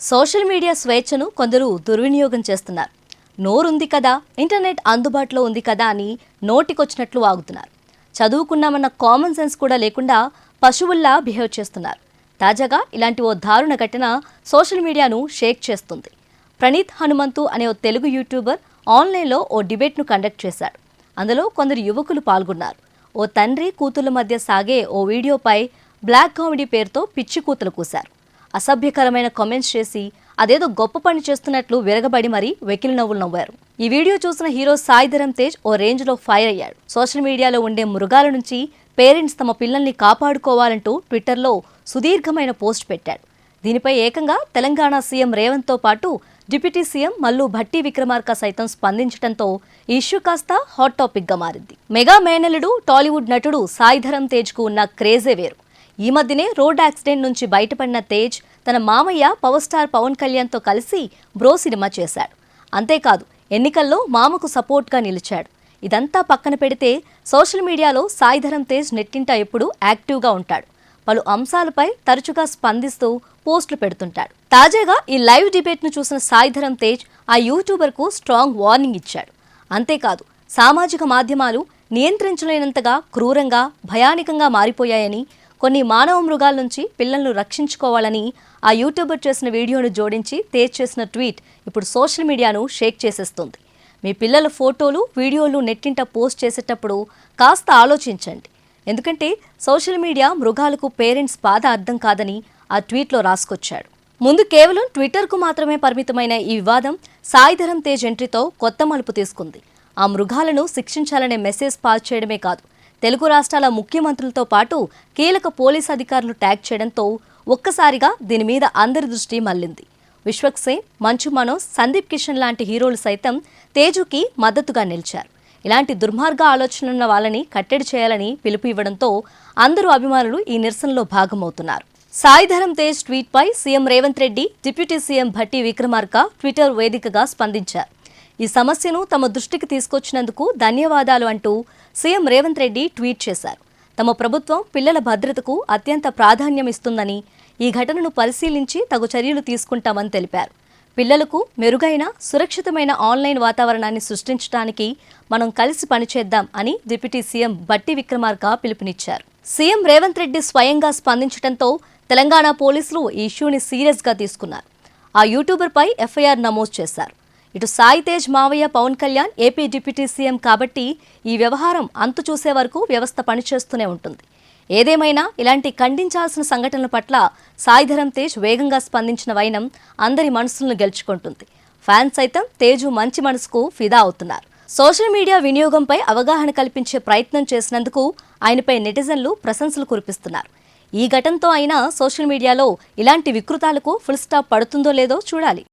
Social media స్వేచ్ఛను కొందరు దుర్వినియోగం చేస్తున్నారు. నోరుంది కదా, ఇంటర్నెట్ అందుబాటులో ఉంది కదా అని నోటికొచ్చినట్లు వాగుతున్నారు. చదువుకున్నామన్న కామన్ సెన్స్ కూడా లేకుండా పశువుల్లా బిహేవ్ చేస్తున్నారు. తాజాగా ఇలాంటి ఓ దారుణ ఘటన సోషల్ మీడియాను షేక్ చేస్తుంది. ప్రణీత్ హనుమంతు అనే ఓ తెలుగు యూట్యూబర్ ఆన్లైన్లో ఓ డిబేట్ను కండక్ట్ చేశాడు. అందులో కొందరు యువకులు పాల్గొన్నారు. ఓ తండ్రి కూతుళ్ల మధ్య సాగే ఓ వీడియోపై బ్లాక్ కామెడీ పేరుతో పిచ్చి కూతలు కూశారు. అసభ్యకరమైన కామెంట్స్ చేసి అదేదో గొప్ప పని చేస్తున్నట్లు విరగబడి మరీ వెకిలి నవ్వులు నవ్వారు. ఈ వీడియో చూసిన హీరో సాయి ధరమ్ తేజ్ ఓ రేంజ్లో ఫైర్ అయ్యాడు. సోషల్ మీడియాలో ఉండే మృగాల నుంచి పేరెంట్స్ తమ పిల్లల్ని కాపాడుకోవాలంటూ ట్విట్టర్లో సుదీర్ఘమైన పోస్ట్ పెట్టాడు. దీనిపై ఏకంగా తెలంగాణ సీఎం రేవంత్తో పాటు డిప్యూటీ సీఎం మల్లు భట్టి విక్రమార్క సైతం స్పందించడంతో ఈ ఇష్యూ కాస్త హాట్ టాపిక్ గా మారింది. మెగా మేనల్లుడు టాలీవుడ్ నటుడు సాయి ధరమ్ తేజ్ కు ఉన్న క్రేజే వేరు. ఈ మధ్యనే రోడ్ యాక్సిడెంట్ నుంచి బయటపడిన తేజ్ తన మామయ్య పవర్ స్టార్ పవన్ కళ్యాణ్తో కలిసి బ్రో సినిమా చేశాడు. అంతేకాదు ఎన్నికల్లో మామకు సపోర్ట్గా నిలిచాడు. ఇదంతా పక్కన పెడితే సోషల్ మీడియాలో సాయి ధరమ్ తేజ్ నెట్టింట ఎప్పుడూ యాక్టివ్గా ఉంటాడు. పలు అంశాలపై తరచుగా స్పందిస్తూ పోస్టులు పెడుతుంటాడు. తాజాగా ఈ లైవ్ డిబేట్ను చూసిన సాయి ధరమ్ తేజ్ ఆ యూట్యూబర్కు స్ట్రాంగ్ వార్నింగ్ ఇచ్చాడు. అంతేకాదు సామాజిక మాధ్యమాలు నియంత్రించలేనంతగా క్రూరంగా భయానకంగా మారిపోయాయని, కొన్ని మానవ మృగాల నుంచి పిల్లలను రక్షించుకోవాలని ఆ యూట్యూబర్ చేసిన వీడియోను జోడించి తేజ్ చేసిన ట్వీట్ ఇప్పుడు సోషల్ మీడియాను షేక్ చేసేస్తుంది. మీ పిల్లల ఫోటోలు వీడియోలు నెట్టింట పోస్ట్ చేసేటప్పుడు కాస్త ఆలోచించండి. ఎందుకంటే సోషల్ మీడియా మృగాలకు పేరెంట్స్ బాధ అర్థం కాదని ఆ ట్వీట్లో రాసుకొచ్చాడు. ముందు కేవలం ట్విట్టర్కు మాత్రమే పరిమితమైన ఈ వివాదం సాయి ధరమ్ తేజ్ ఎంట్రీతో కొత్త మలుపు తీసుకుంది. ఆ మృగాలను శిక్షించాలనే మెసేజ్ పాస్ చేయడమే కాదు, తెలుగు రాష్ట్రాల ముఖ్యమంత్రులతో పాటు కీలక పోలీస్ అధికారులు ట్యాగ్ చేయడంతో ఒక్కసారిగా దీని మీద అందరి దృష్టి మళ్లింది. విశ్వక్ సేన్, మంచు మనోజ్, సందీప్ కిషన్ లాంటి హీరోలు సైతం తేజుకి మద్దతుగా నిలిచారు. ఇలాంటి దుర్మార్గ ఆలోచనలున్న వాళ్ళని కట్టడి చేయాలని పిలుపు ఇవ్వడంతో అందరూ అభిమానులు ఈ నిరసనలో భాగమవుతున్నారు. సాయి ధరమ్ తేజ్ ట్వీట్పై CM Revanth Reddy, deputy CM Bhatti Vikramarka Twitter వేదికగా స్పందించారు. ఈ సమస్యను తమ దృష్టికి తీసుకొచ్చినందుకు ధన్యవాదాలు అంటూ సీఎం రేవంత్ రెడ్డి ట్వీట్ చేశారు. తమ ప్రభుత్వం పిల్లల భద్రతకు అత్యంత ప్రాధాన్యం ఇస్తుందని, ఈ ఘటనను పరిశీలించి తగు చర్యలు తీసుకుంటామని తెలిపారు. పిల్లలకు మెరుగైన సురక్షితమైన ఆన్లైన్ వాతావరణాన్ని సృష్టించడానికి మనం కలిసి పనిచేద్దాం అని డిప్యూటీ సీఎం భట్టి విక్రమార్క పిలుపునిచ్చారు. సీఎం రేవంత్ రెడ్డి స్వయంగా స్పందించడంతో తెలంగాణ పోలీసులు ఈ ఇష్యూని సీరియస్గా తీసుకున్నారు. ఆ యూట్యూబర్పై ఎఫ్ఐఆర్ నమోదు చేశారు. ఇటు సాయి తేజ్ మావయ్య Pawan Kalyan AP deputy CM కాబట్టి ఈ వ్యవహారం అంతు చూసే వరకు వ్యవస్థ పనిచేస్తూనే ఉంటుంది. ఏదేమైనా ఇలాంటి ఖండించాల్సిన సంఘటనల పట్ల సాయి ధరమ్ తేజ్ వేగంగా స్పందించిన వైనం అందరి మనసులను గెలుచుకుంటుంది. ఫ్యాన్స్ సైతం తేజు మంచి మనసుకు ఫిదా అవుతున్నారు. సోషల్ మీడియా వినియోగంపై అవగాహన కల్పించే ప్రయత్నం చేసినందుకు ఆయనపై నెటిజన్లు ప్రశంసలు కురిపిస్తున్నారు. ఈ ఘటనతో అయినా సోషల్ మీడియాలో ఇలాంటి వికృతాలకు ఫుల్ స్టాప్ పడుతుందో లేదో చూడాలి.